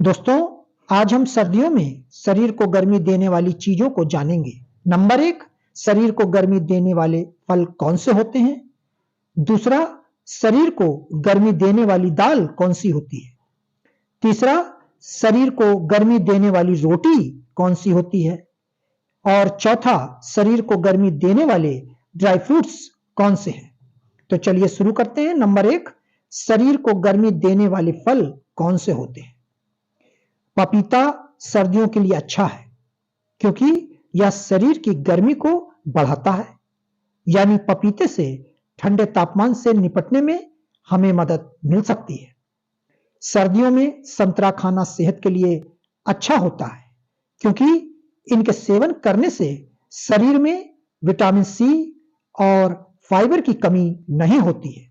दोस्तों, आज हम सर्दियों में शरीर को गर्मी देने वाली चीजों को जानेंगे। नंबर एक, शरीर को गर्मी देने वाले फल कौन से होते हैं। दूसरा, शरीर को गर्मी देने वाली दाल कौन सी होती है। तीसरा, शरीर को गर्मी देने वाली रोटी कौन सी होती है। और चौथा, शरीर को गर्मी देने वाले ड्राई फ्रूट्स कौन से हैं। तो चलिए शुरू करते हैं। नंबर एक, शरीर को गर्मी देने वाले फल कौन से होते हैं। पपीता सर्दियों के लिए अच्छा है क्योंकि यह शरीर की गर्मी को बढ़ाता है, यानी पपीते से ठंडे तापमान से निपटने में हमें मदद मिल सकती है। सर्दियों में संतरा खाना सेहत के लिए अच्छा होता है क्योंकि इनके सेवन करने से शरीर में विटामिन सी और फाइबर की कमी नहीं होती है।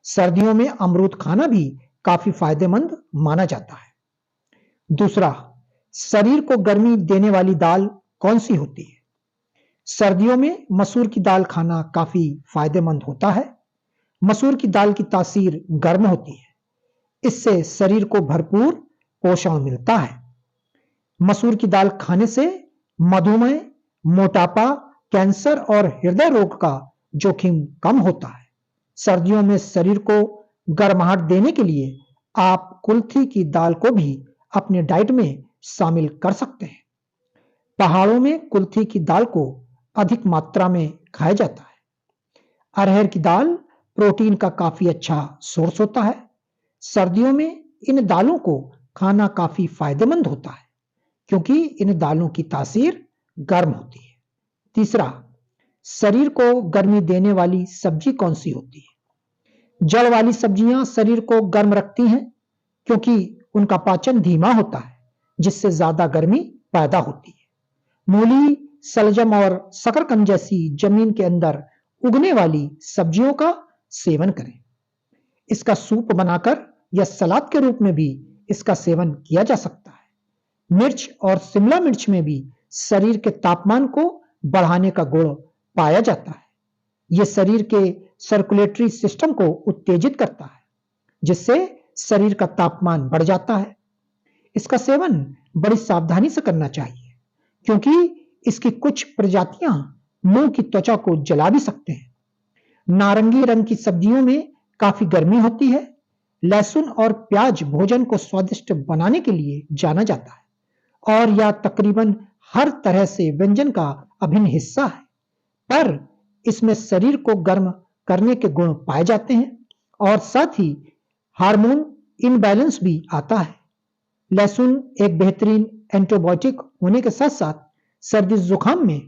सर्दियों में अमरूद खाना भी काफी फायदेमंद माना जाता है। दूसरा, शरीर को गर्मी देने वाली दाल कौन सी होती है। सर्दियों में मसूर की दाल खाना काफी फायदेमंद होता है। मसूर की दाल की तासीर गर्म होती है, इससे शरीर को भरपूर पोषण मिलता है। मसूर की दाल खाने से मधुमेह, मोटापा, कैंसर और हृदय रोग का जोखिम कम होता है। सर्दियों में शरीर को गर्माहट देने के लिए आप कुल्थी की दाल को भी अपने डाइट में शामिल कर सकते हैं। पहाड़ों में कुल्थी की दाल को अधिक मात्रा में खाया जाता है। अरहर की दाल प्रोटीन का काफी अच्छा सोर्स होता है। सर्दियों में इन दालों को खाना काफी फायदेमंद होता है क्योंकि इन दालों की तासीर गर्म होती है। तीसरा, शरीर को गर्मी देने वाली सब्जी कौन सी होती है। जड़ वाली सब्जियां शरीर को गर्म रखती हैं क्योंकि उनका पाचन धीमा होता है, जिससे ज्यादा गर्मी पैदा होती है। मूली, सलजम और शकरकंद जैसी जमीन के अंदर उगने वाली सब्जियों का सेवन करें। इसका सूप बनाकर या सलाद के रूप में भी इसका सेवन किया जा सकता है। मिर्च और शिमला मिर्च में भी शरीर के तापमान को बढ़ाने का गुण पाया जाता है। यह शरीर के सर्कुलेटरी सिस्टम को उत्तेजित करता है, जिससे शरीर का तापमान बढ़ जाता है। इसका सेवन बड़ी सावधानी से करना चाहिए क्योंकि इसकी कुछ प्रजातियां मुंह की त्वचा को जला भी सकते हैं। नारंगी रंग की सब्जियों में काफी गर्मी होती है। लहसुन और प्याज भोजन को स्वादिष्ट बनाने के लिए जाना जाता है और यह तकरीबन हर तरह से व्यंजन का अभिन्न हिस्सा है, पर इसमें शरीर को गर्म करने के गुण पाए जाते हैं और साथ ही हार्मोन इनबैलेंस भी आता है। लहसुन एक बेहतरीन एंटीबायोटिक होने के साथ साथ सर्दी जुकाम में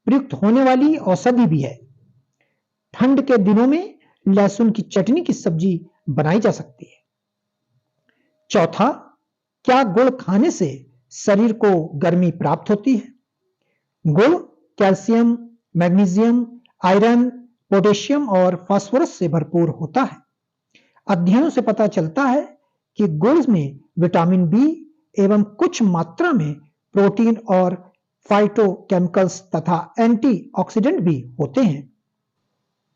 प्रयुक्त होने वाली औषधि भी है। ठंड के दिनों में लहसुन की चटनी की सब्जी बनाई जा सकती है। चौथा, क्या गुड़ खाने से शरीर को गर्मी प्राप्त होती है। गुड़ कैल्शियम, मैग्नीशियम, आयरन, पोटेशियम और फास्फोरस से भरपूर होता है। अध्ययनों से पता चलता है कि गुड़ में विटामिन बी एवं कुछ मात्रा में प्रोटीन और फाइटोकेमिकल्स तथा एंटीऑक्सीडेंट भी होते हैं।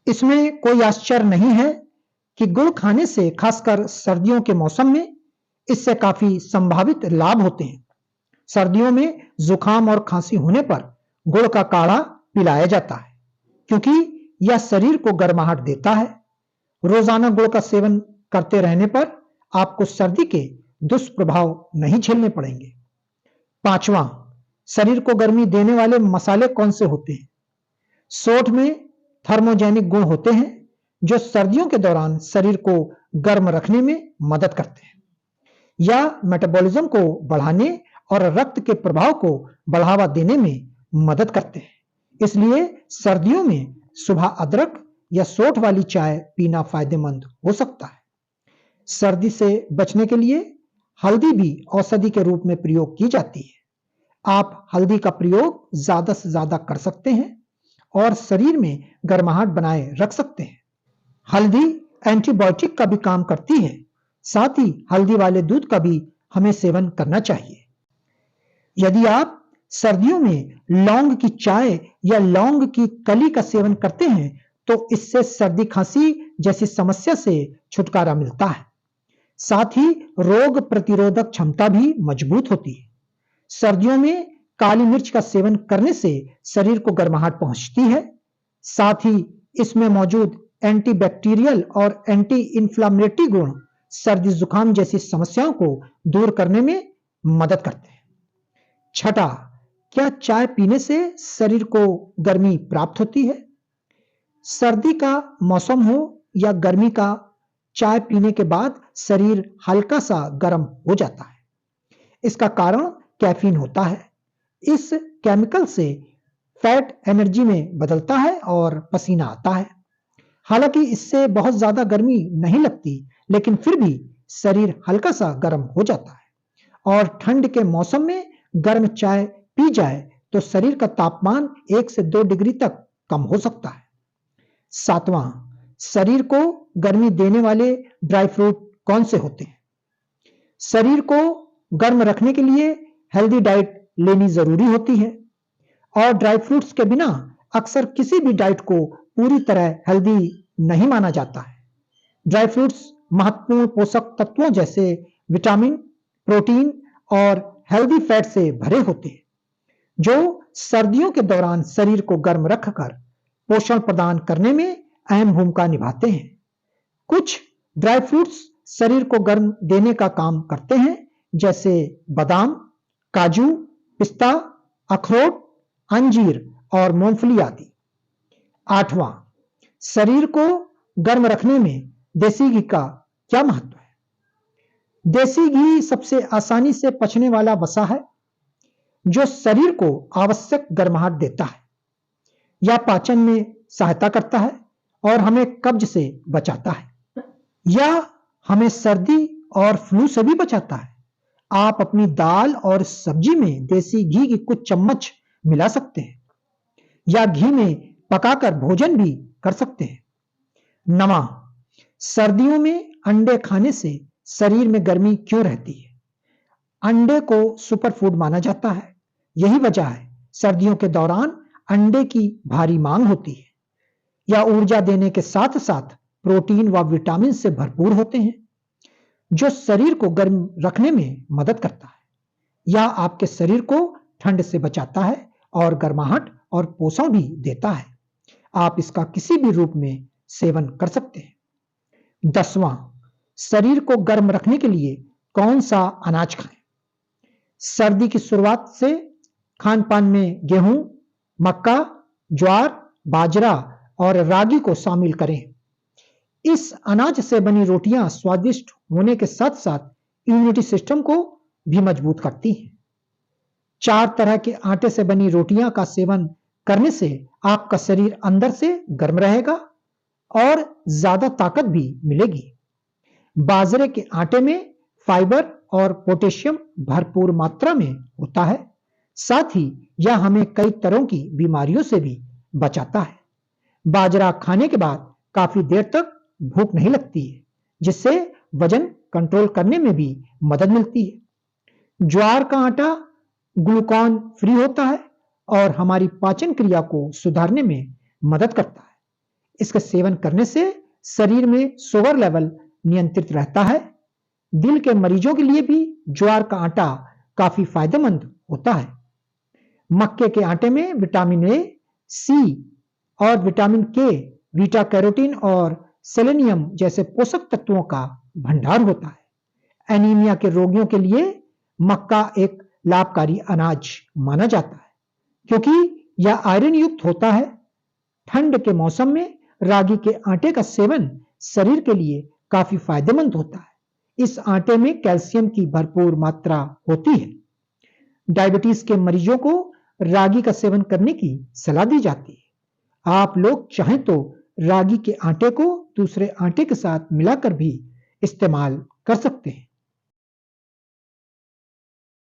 इसमें कोई आश्चर्य नहीं है कि गुड़ खाने से खासकर सर्दियों के मौसम में इससे काफी संभावित लाभ होते हैं। सर्दियों में जुकाम और खांसी होने पर गुड़ का काढ़ा पिलाया जाता है क्योंकि यह शरीर को गर्माहट देता है। रोजाना गुड़ का सेवन करते रहने पर आपको सर्दी के दुष्प्रभाव नहीं झेलने पड़ेंगे। पांचवा, शरीर को गर्मी देने वाले मसाले कौन से होते हैं। सोंठ में थर्मोजेनिक गुण होते हैं जो सर्दियों के दौरान शरीर को गर्म रखने में मदद करते हैं। यह मेटाबॉलिज्म को बढ़ाने और रक्त के प्रभाव को बढ़ावा देने में मदद करते हैं। इसलिए सर्दियों में सुबह अदरक या सोंठ वाली चाय पीना फायदेमंद हो सकता है। सर्दी से बचने के लिए हल्दी भी औषधि के रूप में प्रयोग की जाती है। आप हल्दी का प्रयोग ज्यादा से ज्यादा कर सकते हैं और शरीर में गर्माहट बनाए रख सकते हैं। हल्दी एंटीबायोटिक का भी काम करती है। साथ ही हल्दी वाले दूध का भी हमें सेवन करना चाहिए। यदि आप सर्दियों में लौंग की चाय या लौंग की कली का सेवन करते हैं तो इससे सर्दी खांसी जैसी समस्या से छुटकारा मिलता है। साथ ही रोग प्रतिरोधक क्षमता भी मजबूत होती है। सर्दियों में काली मिर्च का सेवन करने से शरीर को गर्माहट पहुंचती है। साथ ही इसमें मौजूद एंटीबैक्टीरियल और एंटी इंफ्लेमेटरी गुण सर्दी जुकाम जैसी समस्याओं को दूर करने में मदद करते हैं। छठा, क्या चाय पीने से शरीर को गर्मी प्राप्त होती है? सर्दी का मौसम हो या गर्मी का, चाय पीने के बाद शरीर हल्का सा गर्म हो जाता है। इसका कारण कैफीन होता है। इस केमिकल से फैट एनर्जी में बदलता है और पसीना आता है। हालांकि इससे बहुत ज्यादा गर्मी नहीं लगती, लेकिन फिर भी शरीर हल्का सा गर्म हो जाता है। और ठंड के मौसम में गर्म चाय पी जाए तो शरीर का तापमान 1 से 2 डिग्री तक कम हो सकता है। सातवां, शरीर को गर्मी देने वाले ड्राई फ्रूट कौन से होते हैं? शरीर को गर्म रखने के लिए हेल्दी डाइट लेनी जरूरी होती है और ड्राई फ्रूट्स के बिना अक्सर किसी भी डाइट को पूरी तरह हेल्दी नहीं माना जाता है। ड्राई फ्रूट्स महत्वपूर्ण पोषक तत्वों जैसे विटामिन, प्रोटीन और हेल्दी फैट से भरे होते हैं, जो सर्दियों के दौरान शरीर को गर्म रखकर पोषण प्रदान करने में अहम भूमिका निभाते हैं। कुछ ड्राई फ्रूट्स शरीर को गर्म देने का काम करते हैं, जैसे बादाम, काजू, पिस्ता, अखरोट, अंजीर और मूंगफली आदि। आठवां, शरीर को गर्म रखने में देसी घी का क्या महत्व है? देसी घी सबसे आसानी से पचने वाला वसा है, जो शरीर को आवश्यक गर्माहट देता है। यह पाचन में सहायता करता है और हमें कब्ज से बचाता है। यह हमें सर्दी और फ्लू से भी बचाता है। आप अपनी दाल और सब्जी में देसी घी की कुछ चम्मच मिला सकते हैं या घी में पकाकर भोजन भी कर सकते हैं। नवां, सर्दियों में अंडे खाने से शरीर में गर्मी क्यों रहती है? अंडे को सुपरफूड माना जाता है। यही वजह है सर्दियों के दौरान अंडे की भारी मांग होती है। यह ऊर्जा देने के साथ साथ प्रोटीन व विटामिन से भरपूर होते हैं, जो शरीर को गर्म रखने में मदद करता है। यह आपके शरीर को ठंड से बचाता है और गर्माहट और पोषण भी देता है। आप इसका किसी भी रूप में सेवन कर सकते हैं। 10वां, शरीर को गर्म रखने के लिए कौन सा अनाज खाएं? सर्दी की शुरुआत से खान पान में गेहूं, मक्का, ज्वार, बाजरा और रागी को शामिल करें। इस अनाज से बनी रोटियां स्वादिष्ट होने के साथ साथ इम्यूनिटी सिस्टम को भी मजबूत करती हैं। 4 तरह के आटे से बनी रोटियां का सेवन करने से आपका शरीर अंदर से गर्म रहेगा और ज्यादा ताकत भी मिलेगी। बाजरे के आटे में फाइबर और पोटेशियम भरपूर मात्रा में होता है। साथ ही यह हमें कई तरह की बीमारियों से भी बचाता है। बाजरा खाने के बाद काफी देर तक भूख नहीं लगती है, जिससे वजन कंट्रोल करने में भी मदद मिलती है। ज्वार का आटा ग्लूकॉन फ्री होता है और हमारी पाचन क्रिया को सुधारने में मदद करता है। इसका सेवन करने से शरीर में शुगर लेवल नियंत्रित रहता है। दिल के मरीजों के लिए भी ज्वार का आटा काफी फायदेमंद होता है। मक्के के आटे में विटामिन ए, सी और विटामिन के, बीटा कैरोटीन और सेलेनियम जैसे पोषक तत्वों का भंडार होता है। एनीमिया के रोगियों के लिए मक्का एक लाभकारी अनाज माना जाता है, क्योंकि यह आयरन युक्त होता है। ठंड के मौसम में रागी के आटे का सेवन शरीर के लिए काफी फायदेमंद होता है। इस आटे में कैल्शियम की भरपूर मात्रा होती है। डायबिटीज के मरीजों को रागी का सेवन करने की सलाह दी जाती है। आप लोग चाहें तो रागी के आटे को दूसरे आटे के साथ मिलाकर भी इस्तेमाल कर सकते हैं।